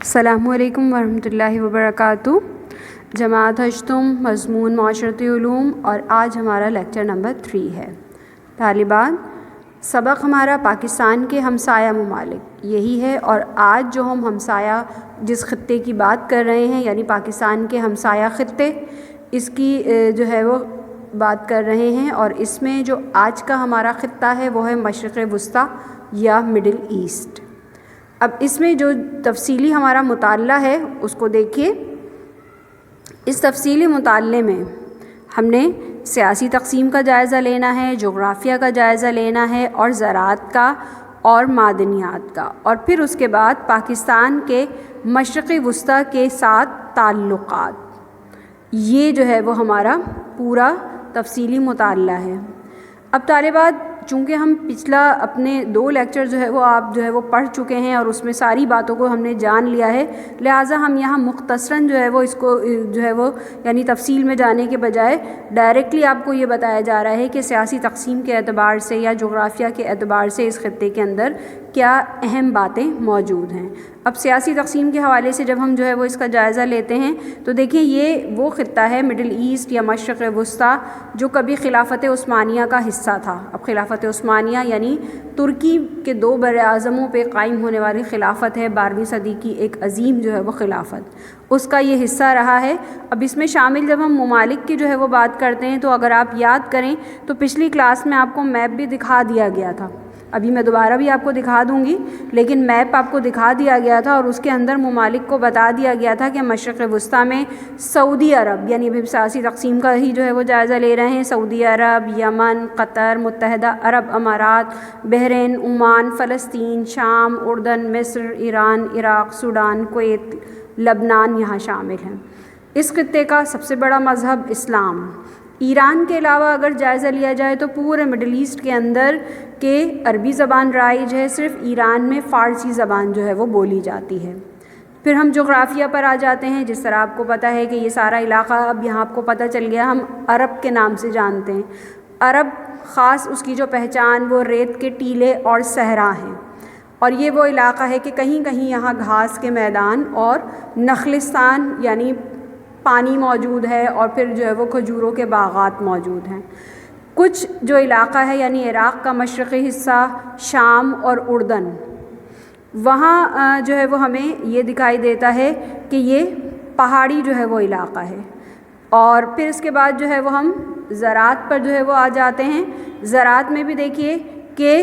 السلام علیکم ورحمۃ اللہ وبرکاتہ۔ جماعت ہشتم، مضمون معاشرتی علوم، اور آج ہمارا لیکچر نمبر 3 ہے۔ طالبان، سبق ہمارا پاکستان کے ہمسایہ ممالک یہی ہے، اور آج جو ہم ہمسایہ جس خطے کی بات کر رہے ہیں یعنی پاکستان کے ہمسایہ خطے، اس کی جو ہے وہ بات کر رہے ہیں، اور اس میں جو آج کا ہمارا خطہ ہے وہ ہے مشرق وسطیٰ یا مڈل ایسٹ۔ اب اس میں جو تفصیلی ہمارا مطالعہ ہے اس کو دیکھیے۔ اس تفصیلی مطالعے میں ہم نے سیاسی تقسیم کا جائزہ لینا ہے، جغرافیہ کا جائزہ لینا ہے، اور زراعت کا اور معدنیات کا، اور پھر اس کے بعد پاکستان کے مشرق وسطیٰ کے ساتھ تعلقات، یہ جو ہے وہ ہمارا پورا تفصیلی مطالعہ ہے۔ اب طالبات، چونکہ ہم پچھلا اپنے 2 لیکچر جو ہے وہ آپ جو ہے وہ پڑھ چکے ہیں اور اس میں ساری باتوں کو ہم نے جان لیا ہے، لہٰذا ہم یہاں مختصراً جو ہے وہ اس کو جو ہے وہ یعنی تفصیل میں جانے کے بجائے ڈائریکٹلی آپ کو یہ بتایا جا رہا ہے کہ سیاسی تقسیم کے اعتبار سے یا جغرافیہ کے اعتبار سے اس خطے کے اندر کیا اہم باتیں موجود ہیں۔ اب سیاسی تقسیم کے حوالے سے جب ہم جو ہے وہ اس کا جائزہ لیتے ہیں تو دیکھیں، یہ وہ خطہ ہے مڈل ایسٹ یا مشرق وسطیٰ جو کبھی خلافت عثمانیہ کا حصہ تھا۔ اب خلافت عثمانیہ یعنی ترکی کے 2 براعظموں پہ قائم ہونے والی خلافت ہے، 12ویں صدی کی ایک عظیم جو ہے وہ خلافت، اس کا یہ حصہ رہا ہے۔ اب اس میں شامل جب ہم ممالک کی جو ہے وہ بات کرتے ہیں تو اگر آپ یاد کریں تو پچھلی کلاس میں آپ کو میپ بھی دکھا دیا گیا تھا، ابھی میں دوبارہ بھی آپ کو دکھا دوں گی، لیکن میپ آپ کو دکھا دیا گیا تھا اور اس کے اندر ممالک کو بتا دیا گیا تھا کہ مشرق وسطیٰ میں سعودی عرب، یعنی ابھی سیاسی تقسیم کا ہی جو ہے وہ جائزہ لے رہے ہیں، سعودی عرب، یمن، قطر، متحدہ عرب امارات، بحرین، عمان، فلسطین، شام، اردن، مصر، ایران، عراق، سوڈان، کویت، لبنان یہاں شامل ہیں۔ اس خطے کا سب سے بڑا مذہب اسلام۔ ایران کے علاوہ اگر جائزہ لیا جائے تو پورے مڈل ایسٹ کے اندر کہ عربی زبان رائج ہے، صرف ایران میں فارسی زبان جو ہے وہ بولی جاتی ہے۔ پھر ہم جغرافیہ پر آ جاتے ہیں۔ جس طرح آپ کو پتہ ہے کہ یہ سارا علاقہ اب یہاں آپ کو پتہ چل گیا، ہم عرب کے نام سے جانتے ہیں۔ عرب خاص اس کی جو پہچان وہ ریت کے ٹیلے اور صحرا ہیں، اور یہ وہ علاقہ ہے کہ کہیں کہیں یہاں گھاس کے میدان اور نخلستان یعنی پانی موجود ہے، اور پھر جو ہے وہ کھجوروں کے باغات موجود ہیں۔ کچھ جو علاقہ ہے یعنی عراق کا مشرقی حصہ، شام اور اردن، وہاں جو ہے وہ ہمیں یہ دکھائی دیتا ہے کہ یہ پہاڑی جو ہے وہ علاقہ ہے۔ اور پھر اس کے بعد جو ہے وہ ہم زراعت پر جو ہے وہ آ جاتے ہیں۔ زراعت میں بھی دیکھیے کہ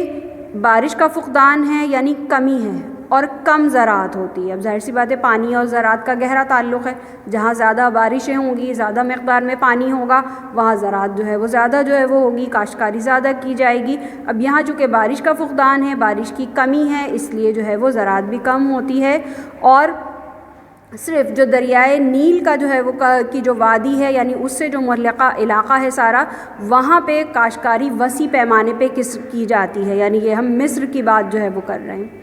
بارش کا فقدان ہے یعنی کمی ہے، اور کم زراعت ہوتی ہے۔ اب ظاہر سی بات ہے، پانی اور زراعت کا گہرا تعلق ہے، جہاں زیادہ بارشیں ہوں گی، زیادہ مقدار میں پانی ہوگا، وہاں زراعت جو ہے وہ زیادہ جو ہے وہ ہوگی، کاشتکاری زیادہ کی جائے گی۔ اب یہاں چونکہ بارش کا فقدان ہے، بارش کی کمی ہے، اس لیے جو ہے وہ زراعت بھی کم ہوتی ہے، اور صرف جو دریائے نیل کا جو ہے وہ کی جو وادی ہے یعنی اس سے جو ملحقہ علاقہ ہے سارا، وہاں پہ کاشتکاری وسیع پیمانے پہ کی جاتی ہے، یعنی یہ ہم مصر کی بات جو ہے وہ کر رہے ہیں۔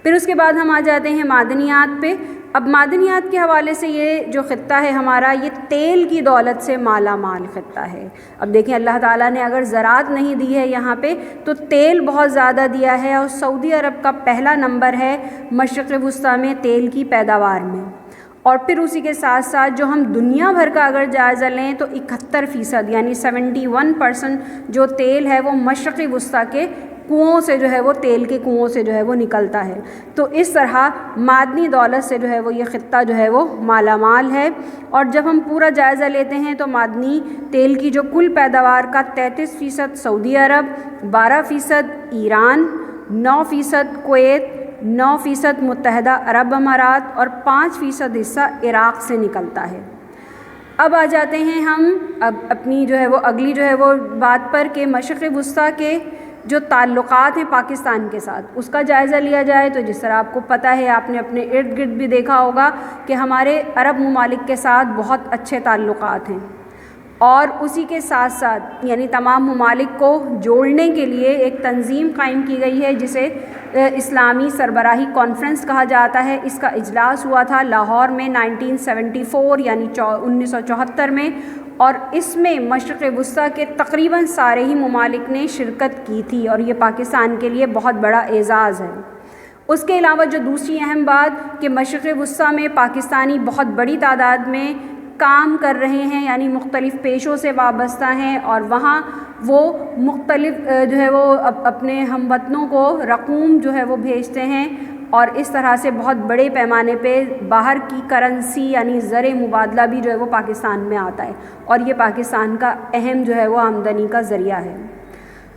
پھر اس کے بعد ہم آ جاتے ہیں معدنیات پہ۔ اب معدنیات کے حوالے سے یہ جو خطہ ہے ہمارا، یہ تیل کی دولت سے مالا مال خطہ ہے۔ اب دیکھیں، اللہ تعالیٰ نے اگر زراعت نہیں دی ہے یہاں پہ تو تیل بہت زیادہ دیا ہے، اور سعودی عرب کا پہلا نمبر ہے مشرق وسطیٰ میں تیل کی پیداوار میں۔ اور پھر اسی کے ساتھ ساتھ جو ہم دنیا بھر کا اگر جائزہ لیں تو 71% یعنی 71% جو تیل ہے وہ مشرقی وسطیٰ کے کنوؤں سے جو ہے وہ تیل کے کنوؤں سے جو ہے وہ نکلتا ہے۔ تو اس طرح معدنی دولت سے جو ہے وہ یہ خطہ جو ہے وہ مالا مال ہے۔ اور جب ہم پورا جائزہ لیتے ہیں تو معدنی تیل کی جو کل پیداوار کا 33% سعودی عرب، 12% ایران، 9% کویت، 9% متحدہ عرب امارات، اور 5% حصہ عراق سے نکلتا ہے۔ اب آ جاتے ہیں ہم اب اپنی جو ہے وہ اگلی جو ہے وہ بات پر کہ مشرق وسطیٰ کے جو تعلقات ہیں پاکستان کے ساتھ، اس کا جائزہ لیا جائے تو جس طرح آپ کو پتہ ہے، آپ نے اپنے ارد گرد بھی دیکھا ہوگا کہ ہمارے عرب ممالک کے ساتھ بہت اچھے تعلقات ہیں، اور اسی کے ساتھ ساتھ یعنی تمام ممالک کو جوڑنے کے لیے ایک تنظیم قائم کی گئی ہے جسے اسلامی سربراہی کانفرنس کہا جاتا ہے۔ اس کا اجلاس ہوا تھا لاہور میں 1974 یعنی 1974 میں، اور اس میں مشرق وسطیٰ کے تقریباً سارے ہی ممالک نے شرکت کی تھی، اور یہ پاکستان کے لیے بہت بڑا اعزاز ہے۔ اس کے علاوہ جو دوسری اہم بات کہ مشرق وسطیٰ میں پاکستانی بہت بڑی تعداد میں کام کر رہے ہیں، یعنی مختلف پیشوں سے وابستہ ہیں، اور وہاں وہ مختلف جو ہے وہ اپنے ہم وطنوں کو رقوم جو ہے وہ بھیجتے ہیں، اور اس طرح سے بہت بڑے پیمانے پہ باہر کی کرنسی یعنی زر مبادلہ بھی جو ہے وہ پاکستان میں آتا ہے، اور یہ پاکستان کا اہم جو ہے وہ آمدنی کا ذریعہ ہے۔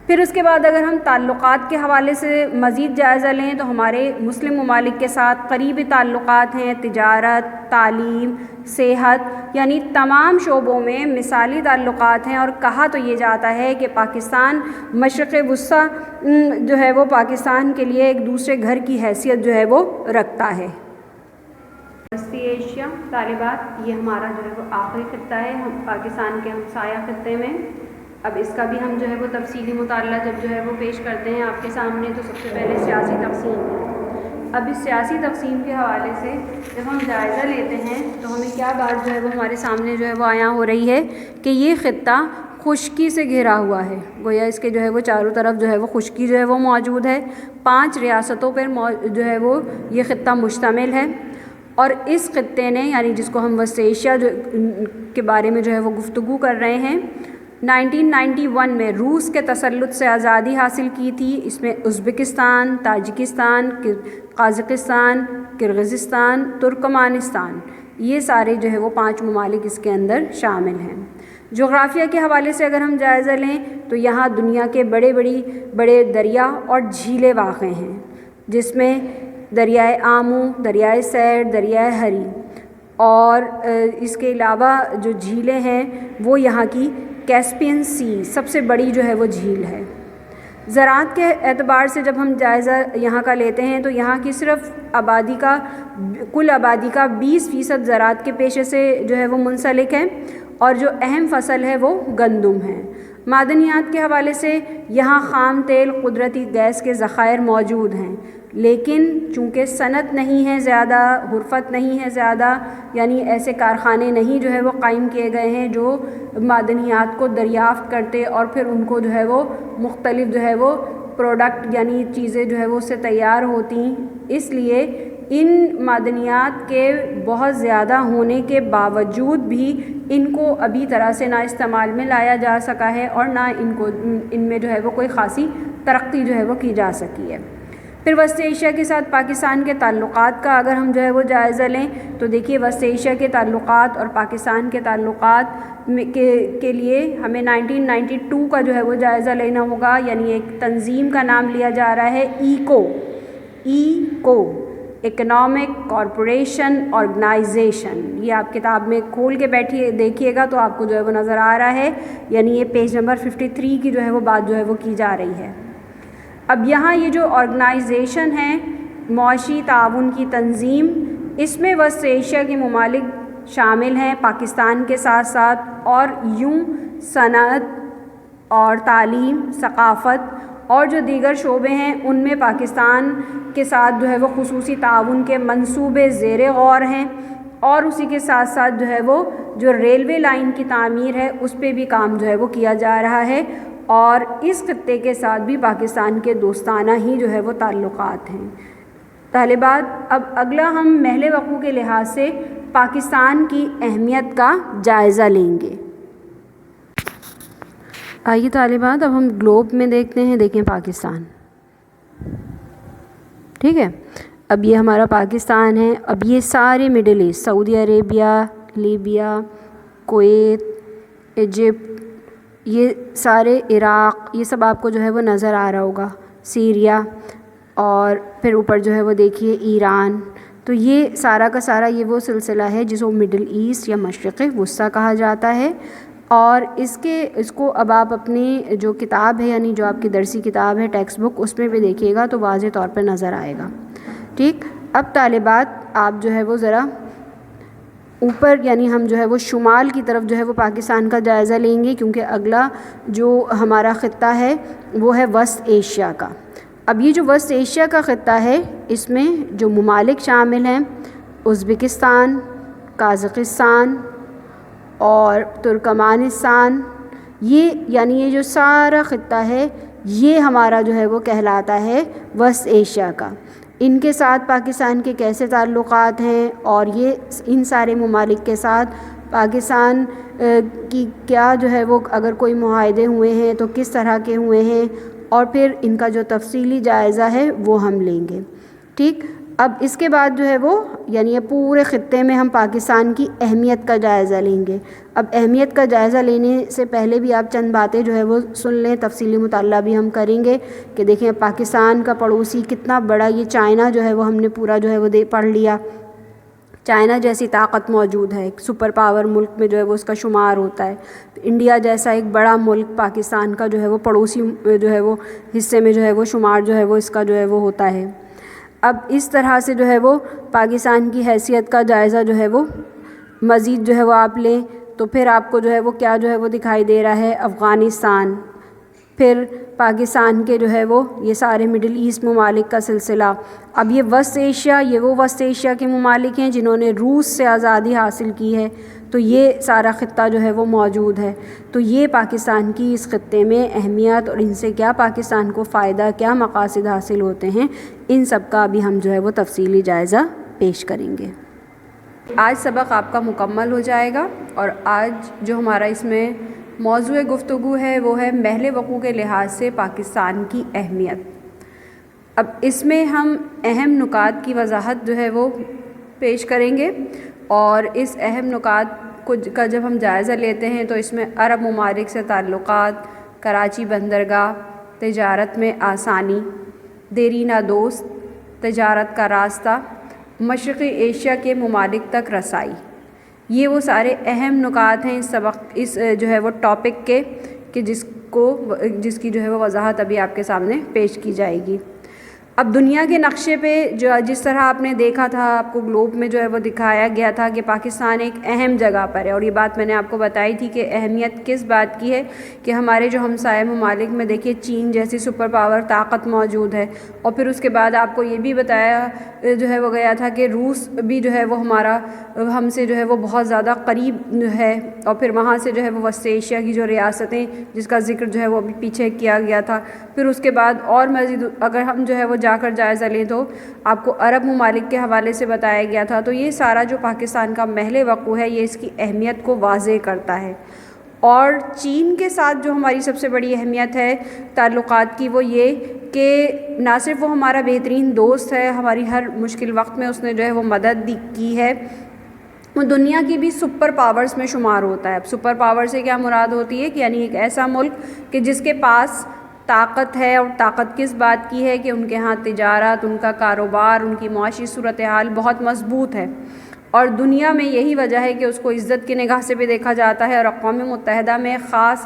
پھر اس کے بعد اگر ہم تعلقات کے حوالے سے مزید جائزہ لیں تو ہمارے مسلم ممالک کے ساتھ قریبی تعلقات ہیں، تجارت، تعلیم، صحت، یعنی تمام شعبوں میں مثالی تعلقات ہیں، اور کہا تو یہ جاتا ہے کہ پاکستان مشرق وسطیٰ جو ہے وہ پاکستان کے لیے ایک دوسرے گھر کی حیثیت جو ہے وہ رکھتا ہے۔ وسطی ایشیا طالبات، یہ ہمارا جو ہے وہ آخری خطہ ہے ہم پاکستان کے ہمسایہ خطے میں۔ اب اس کا بھی ہم جو ہے وہ تفصیلی مطالعہ جب جو ہے وہ پیش کرتے ہیں آپ کے سامنے، تو سب سے پہلے سیاسی تقسیم ہے۔ اب اس سیاسی تقسیم کے حوالے سے جب ہم جائزہ لیتے ہیں تو ہمیں کیا بات جو ہے وہ ہمارے سامنے جو ہے وہ عیاں ہو رہی ہے کہ یہ خطہ خشکی سے گھرا ہوا ہے، گویا اس کے جو ہے وہ چاروں طرف جو ہے وہ خشکی جو ہے وہ موجود ہے۔ 5 ریاستوں پر جو ہے وہ یہ خطہ مشتمل ہے، اور اس خطے نے یعنی جس کو ہم وسطی ایشیا کے بارے میں جو ہے وہ گفتگو کر رہے ہیں، 1991 میں روس کے تسلط سے آزادی حاصل کی تھی۔ اس میں Uzbekistan, Tajikistan, Kazakhstan, Kyrgyzstan, Turkmenistan, یہ سارے جو ہے وہ 5 ممالک اس کے اندر شامل ہیں۔ جغرافیہ کے حوالے سے اگر ہم جائزہ لیں تو یہاں دنیا کے بڑے دریا اور جھیلیں واقع ہیں، جس میں دریائے آمو، دریائے سیر، دریائے ہری، اور اس کے علاوہ جو جھیلیں ہیں وہ یہاں کی کیسپین سی سب سے بڑی جو ہے وہ جھیل ہے۔ زراعت کے اعتبار سے جب ہم جائزہ یہاں کا لیتے ہیں تو یہاں کی صرف کل آبادی کا 20% زراعت کے پیشے سے جو ہے وہ منسلک ہے، اور جو اہم فصل ہے وہ گندم ہے۔ معدنیات کے حوالے سے یہاں خام تیل، قدرتی گیس کے ذخائر موجود ہیں، لیکن چونکہ صنعت نہیں ہے زیادہ، حرفت نہیں ہے زیادہ، یعنی ایسے کارخانے نہیں جو ہے وہ قائم کیے گئے ہیں جو معدنیات کو دریافت کرتے اور پھر ان کو جو ہے وہ مختلف جو ہے وہ پروڈکٹ یعنی چیزیں جو ہے وہ اس سے تیار ہوتی، اس لیے ان معدنیات کے بہت زیادہ ہونے کے باوجود بھی ان کو ابھی طرح سے نہ استعمال میں لایا جا سکا ہے، اور نہ ان میں جو ہے وہ کوئی خاصی ترقی جو ہے وہ کی جا سکی ہے۔ پھر وسطی ایشیا کے ساتھ پاکستان کے تعلقات کا اگر ہم جو ہے وہ جائزہ لیں تو دیکھیے وسطی ایشیا کے تعلقات اور پاکستان کے تعلقات کے لیے ہمیں 1992 کا جو ہے وہ جائزہ لینا ہوگا، یعنی ایک تنظیم کا نام لیا جا رہا ہے ایکو اکنامک کارپوریشن آرگنائزیشن۔ یہ آپ کتاب میں کھول کے دیکھیے گا تو آپ کو جو ہے وہ نظر آ رہا ہے، یعنی یہ پیج نمبر 53 کی جو ہے وہ بات جو ہے وہ کی جا رہی ہے۔ اب یہاں یہ جو آرگنائزیشن ہے معاشی تعاون کی تنظیم، اس میں وسطی ایشیا کے ممالک شامل ہیں پاکستان کے ساتھ ساتھ، اور یوں صنعت اور تعلیم، ثقافت اور جو دیگر شعبے ہیں ان میں پاکستان کے ساتھ جو ہے وہ خصوصی تعاون کے منصوبے زیر غور ہیں، اور اسی کے ساتھ ساتھ جو ہے وہ جو ریلوے لائن کی تعمیر ہے اس پہ بھی کام جو ہے وہ کیا جا رہا ہے، اور اس خطے کے ساتھ بھی پاکستان کے دوستانہ ہی جو ہے وہ تعلقات ہیں۔ طالبات، اب اگلا ہم محل وقوع کے لحاظ سے پاکستان کی اہمیت کا جائزہ لیں گے۔ آئیے طالبات اب ہم گلوب میں دیکھتے ہیں، دیکھیں پاکستان، ٹھیک ہے۔ اب یہ ہمارا پاکستان ہے، اب یہ سارے مڈل ایسٹ، سعودی عربیہ، لیبیا، کویت، ایجپٹ، یہ سارے عراق، یہ سب آپ کو جو ہے وہ نظر آ رہا ہوگا، سیریا، اور پھر اوپر جو ہے وہ دیکھیے ایران، تو یہ سارا کا سارا یہ وہ سلسلہ ہے جس کو مڈل ایسٹ یا مشرق وسطیٰ کہا جاتا ہے۔ اور اس کو اب آپ اپنی جو کتاب ہے یعنی جو آپ کی درسی کتاب ہے ٹیکسٹ بک، اس میں بھی دیکھیے گا تو واضح طور پر نظر آئے گا، ٹھیک۔ اب طالبات آپ جو ہے وہ ذرا اوپر یعنی ہم جو ہے وہ شمال کی طرف جو ہے وہ پاکستان کا جائزہ لیں گے، کیونکہ اگلا جو ہمارا خطہ ہے وہ ہے وسط ایشیا کا۔ اب یہ جو وسط ایشیا کا خطہ ہے اس میں جو ممالک شامل ہیں ازبکستان، قازقستان اور ترکمانستان، یہ جو سارا خطہ ہے یہ ہمارا جو ہے وہ کہلاتا ہے وسط ایشیا کا۔ ان کے ساتھ پاکستان کے کیسے تعلقات ہیں اور یہ ان سارے ممالک کے ساتھ پاکستان کی کیا جو ہے وہ اگر کوئی معاہدے ہوئے ہیں تو کس طرح کے ہوئے ہیں، اور پھر ان کا جو تفصیلی جائزہ ہے وہ ہم لیں گے. ٹھیک، اب اس کے بعد جو ہے وہ یعنی یہ پورے خطے میں ہم پاکستان کی اہمیت کا جائزہ لیں گے. اب اہمیت کا جائزہ لینے سے پہلے بھی آپ چند باتیں جو ہے وہ سن لیں، تفصیلی مطالعہ بھی ہم کریں گے کہ دیکھیں پاکستان کا پڑوسی کتنا بڑا، یہ چائنا جو ہے وہ ہم نے پورا جو ہے وہ پڑھ لیا. چائنا جیسی طاقت موجود ہے، ایک سپر پاور ملک میں جو ہے وہ اس کا شمار ہوتا ہے. انڈیا جیسا ایک بڑا ملک پاکستان کا جو ہے وہ پڑوسی جو ہے وہ حصے میں جو ہے وہ شمار جو ہے وہ اس کا جو ہے وہ ہوتا ہے. اب اس طرح سے جو ہے وہ پاکستان کی حیثیت کا جائزہ جو ہے وہ مزید جو ہے وہ آپ لیں تو پھر آپ کو جو ہے وہ کیا جو ہے وہ دکھائی دے رہا ہے، افغانستان، پھر پاکستان کے جو ہے وہ یہ سارے مڈل ایسٹ ممالک کا سلسلہ. اب یہ وسط ایشیا، یہ وہ وسط ایشیا کے ممالک ہیں جنہوں نے روس سے آزادی حاصل کی ہے، تو یہ سارا خطہ جو ہے وہ موجود ہے. تو یہ پاکستان کی اس خطے میں اہمیت اور ان سے کیا پاکستان کو فائدہ، کیا مقاصد حاصل ہوتے ہیں، ان سب کا بھی ہم جو ہے وہ تفصیلی جائزہ پیش کریں گے. آج سبق آپ کا مکمل ہو جائے گا، اور آج جو ہمارا اس میں موضوع گفتگو ہے وہ ہے محل وقوع کے لحاظ سے پاکستان کی اہمیت. اب اس میں ہم اہم نکات کی وضاحت جو ہے وہ پیش کریں گے، اور اس اہم نکات کا جب ہم جائزہ لیتے ہیں تو اس میں عرب ممالک سے تعلقات، کراچی بندرگاہ، تجارت میں آسانی، دیرینہ دوست، تجارت کا راستہ، مشرقی ایشیا کے ممالک تک رسائی، یہ وہ سارے اہم نکات ہیں اس سبق، اس جو ہے وہ ٹاپک کے، کہ جس کی جو ہے وہ وضاحت ابھی آپ کے سامنے پیش کی جائے گی. اب دنیا کے نقشے پہ جس طرح آپ نے دیکھا تھا، آپ کو گلوب میں جو ہے وہ دکھایا گیا تھا کہ پاکستان ایک اہم جگہ پر ہے، اور یہ بات میں نے آپ کو بتائی تھی کہ اہمیت کس بات کی ہے کہ ہمارے جو ہمسائے ممالک میں دیکھیے چین جیسی سپر پاور طاقت موجود ہے، اور پھر اس کے بعد آپ کو یہ بھی بتایا جو ہے وہ گیا تھا کہ روس بھی جو ہے وہ ہم سے جو ہے وہ بہت زیادہ قریب ہے، اور پھر وہاں سے جو ہے وہ وسط ایشیا کی جو ریاستیں جس کا ذکر جو ہے وہ پیچھے کیا گیا تھا. پھر اس کے بعد اور مزید اگر ہم جو ہے وہ جا کر جائزہ لیں تو آپ کو عرب ممالک کے حوالے سے بتایا گیا تھا. تو یہ سارا جو پاکستان کا محل وقوع ہے یہ اس کی اہمیت کو واضح کرتا ہے. اور چین کے ساتھ جو ہماری سب سے بڑی اہمیت ہے تعلقات کی، وہ یہ کہ نہ صرف وہ ہمارا بہترین دوست ہے، ہماری ہر مشکل وقت میں اس نے جو ہے وہ مدد کی ہے، وہ دنیا کی بھی سپر پاورز میں شمار ہوتا ہے. اب سپر پاور سے کیا مراد ہوتی ہے کہ یعنی ایک ایسا ملک کہ جس کے پاس طاقت ہے، اور طاقت کس بات کی ہے کہ ان کے ہاں تجارت، ان کا کاروبار، ان کی معاشی صورتحال بہت مضبوط ہے، اور دنیا میں یہی وجہ ہے کہ اس کو عزت کی نگاہ سے بھی دیکھا جاتا ہے، اور اقوام متحدہ میں خاص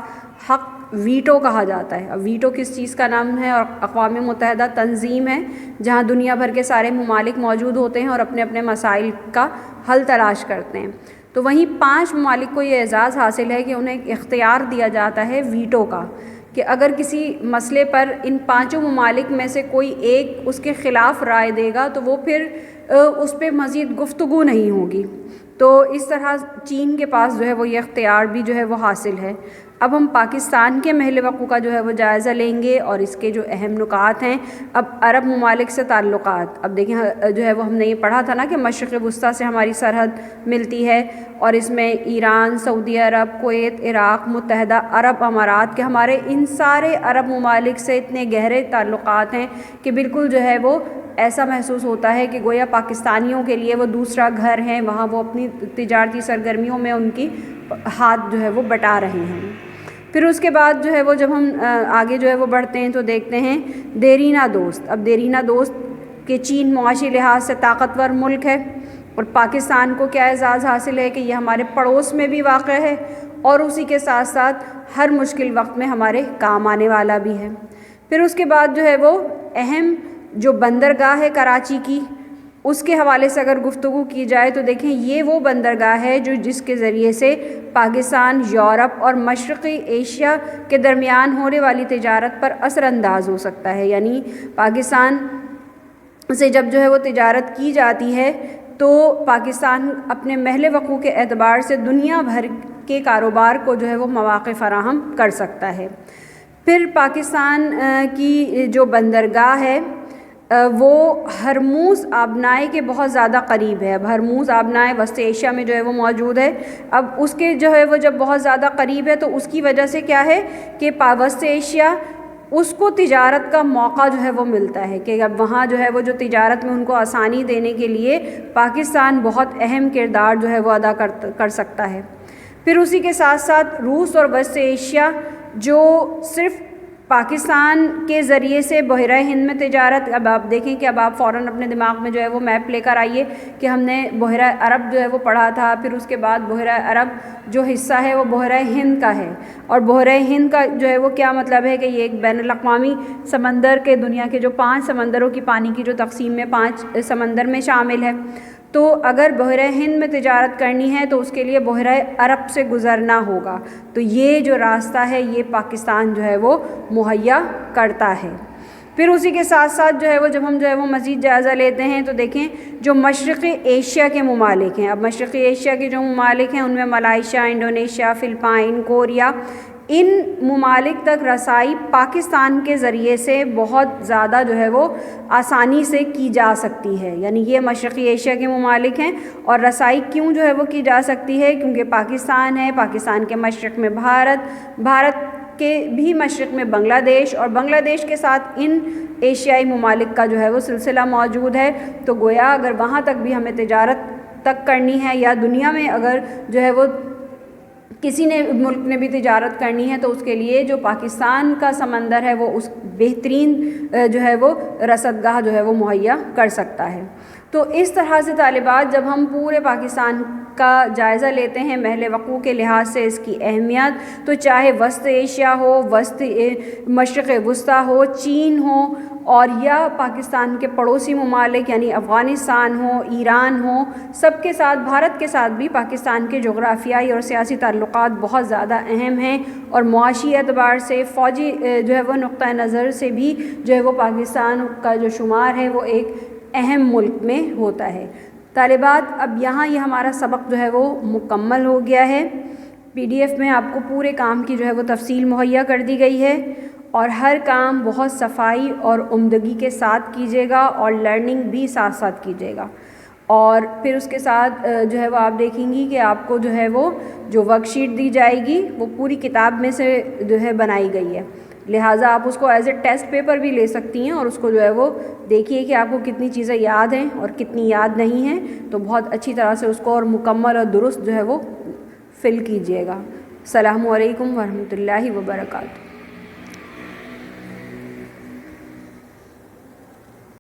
حق ویٹو کہا جاتا ہے. اب ویٹو کس چیز کا نام ہے؟ اور اقوام متحدہ تنظیم ہے جہاں دنیا بھر کے سارے ممالک موجود ہوتے ہیں اور اپنے اپنے مسائل کا حل تلاش کرتے ہیں. تو وہیں 5 ممالک کو یہ اعزاز حاصل ہے کہ انہیں ایک اختیار دیا جاتا ہے ویٹو کا، کہ اگر کسی مسئلے پر ان 5 ممالک میں سے کوئی ایک اس کے خلاف رائے دے گا تو وہ پھر اس پہ مزید گفتگو نہیں ہوگی. تو اس طرح چین کے پاس جو ہے وہ یہ اختیار بھی جو ہے وہ حاصل ہے. اب ہم پاکستان کے محل وقوع کا جو ہے وہ جائزہ لیں گے اور اس کے جو اہم نکات ہیں. اب عرب ممالک سے تعلقات، اب دیکھیں جو ہے وہ ہم نے یہ پڑھا تھا نا کہ مشرق وسطیٰ سے ہماری سرحد ملتی ہے، اور اس میں ایران، سعودی عرب، کویت، عراق، متحدہ عرب امارات کے ہمارے ان سارے عرب ممالک سے اتنے گہرے تعلقات ہیں کہ بالکل جو ہے وہ ایسا محسوس ہوتا ہے کہ گویا پاکستانیوں کے لیے وہ دوسرا گھر ہے، وہاں وہ اپنی تجارتی سرگرمیوں میں ان کی ہاتھ جو ہے وہ بٹا رہے ہیں. پھر اس کے بعد جو ہے وہ جب ہم آگے جو ہے وہ بڑھتے ہیں تو دیکھتے ہیں دیرینہ دوست. اب دیرینہ دوست کہ چین معاشی لحاظ سے طاقتور ملک ہے، اور پاکستان کو کیا اعزاز حاصل ہے کہ یہ ہمارے پڑوس میں بھی واقع ہے اور اسی کے ساتھ ساتھ ہر مشکل وقت میں ہمارے کام آنے والا بھی ہے. پھر اس کے بعد جو ہے وہ اہم جو بندرگاہ ہے کراچی کی، اس کے حوالے سے اگر گفتگو کی جائے تو دیکھیں یہ وہ بندرگاہ ہے جس کے ذریعے سے پاکستان یورپ اور مشرقی ایشیا کے درمیان ہونے والی تجارت پر اثر انداز ہو سکتا ہے. یعنی پاکستان سے جب جو ہے وہ تجارت کی جاتی ہے تو پاکستان اپنے محل وقوع کے اعتبار سے دنیا بھر کے کاروبار کو جو ہے وہ مواقع فراہم کر سکتا ہے. پھر پاکستان کی جو بندرگاہ ہے وہ ہرموز آبنائے کے بہت زیادہ قریب ہے. اب ہرموز آبنائے وسط ایشیا میں جو ہے وہ موجود ہے. اب اس کے جو ہے وہ جب بہت زیادہ قریب ہے تو اس کی وجہ سے کیا ہے کہ وسط ایشیا اس کو تجارت کا موقع جو ہے وہ ملتا ہے کہ اب وہاں جو ہے وہ جو تجارت میں ان کو آسانی دینے کے لیے پاکستان بہت اہم کردار جو ہے وہ ادا کر سکتا ہے. پھر اسی کے ساتھ ساتھ روس اور وسط ایشیا جو صرف پاکستان کے ذریعے سے بحیرہ ہند میں تجارت، اب آپ دیکھیں کہ اب آپ فوراً اپنے دماغ میں جو ہے وہ میپ لے کر آئیے کہ ہم نے بحیرہ عرب جو ہے وہ پڑھا تھا، پھر اس کے بعد بحیرہ عرب جو حصہ ہے وہ بحیرہ ہند کا ہے، اور بحیرہ ہند کا جو ہے وہ کیا مطلب ہے کہ یہ ایک بین الاقوامی سمندر کے دنیا کے جو 5 سمندروں کی پانی کی جو تقسیم میں 5 سمندر میں شامل ہے. تو اگر بحیرہ ہند میں تجارت کرنی ہے تو اس کے لیے بحیرہ عرب سے گزرنا ہوگا. تو یہ جو راستہ ہے یہ پاکستان جو ہے وہ مہیا کرتا ہے. پھر اسی کے ساتھ ساتھ جو ہے وہ جب ہم جو ہے وہ مزید جائزہ لیتے ہیں تو دیکھیں جو مشرقی ایشیا کے ممالک ہیں، اب مشرقی ایشیا کے جو ممالک ہیں ان میں ملائیشیا، انڈونیشیا، فلپائن، کوریا، ان ممالک تک رسائی پاکستان کے ذریعے سے بہت زیادہ جو ہے وہ آسانی سے کی جا سکتی ہے. یعنی یہ مشرقی ایشیا کے ممالک ہیں، اور رسائی کیوں جو ہے وہ کی جا سکتی ہے؟ کیونکہ پاکستان ہے، پاکستان کے مشرق میں بھارت کے بھی مشرق میں بنگلہ دیش، اور بنگلہ دیش کے ساتھ ان ایشیائی ممالک کا جو ہے وہ سلسلہ موجود ہے. تو گویا اگر وہاں تک بھی ہمیں تجارت تک کرنی ہے، یا دنیا میں اگر جو ہے وہ کسی نے ملک نے بھی تجارت کرنی ہے تو اس کے لیے جو پاکستان کا سمندر ہے وہ اس بہترین جو ہے وہ رصدگاہ جو ہے وہ مہیا کر سکتا ہے. تو اس طرح سے طالبات جب ہم پورے پاکستان کا جائزہ لیتے ہیں محل وقوع کے لحاظ سے اس کی اہمیت، تو چاہے وسط ایشیا ہو، مشرق وسطیٰ ہو، چین ہو، اور یا پاکستان کے پڑوسی ممالک یعنی افغانستان ہو، ایران ہو، سب کے ساتھ، بھارت کے ساتھ بھی پاکستان کے جغرافیائی اور سیاسی تعلقات بہت زیادہ اہم ہیں، اور معاشی اعتبار سے، فوجی جو ہے وہ نقطہ نظر سے بھی جو ہے وہ پاکستان کا جو شمار ہے وہ ایک اہم ملک میں ہوتا ہے. طالبات اب یہاں یہ ہمارا سبق جو ہے وہ مکمل ہو گیا ہے. PDF میں آپ کو پورے کام کی جو ہے وہ تفصیل مہیا کر دی گئی ہے، اور ہر کام بہت صفائی اور عمدگی کے ساتھ کیجیے گا، اور لرننگ بھی ساتھ ساتھ کیجیے گا. اور پھر اس کے ساتھ جو ہے وہ آپ دیکھیں گی کہ آپ کو جو ہے وہ جو ورک شیٹ دی جائے گی وہ پوری کتاب میں سے جو ہے بنائی گئی ہے، لہٰذا آپ اس کو ایز اے ٹیسٹ پیپر بھی لے سکتی ہیں، اور اس کو جو ہے وہ دیکھیے کہ آپ کو کتنی چیزیں یاد ہیں اور کتنی یاد نہیں ہیں. تو بہت اچھی طرح سے اس کو اور مکمل اور درست جو ہے وہ فل کیجیے گا. السلام علیکم ورحمۃ اللہ وبرکاتہ.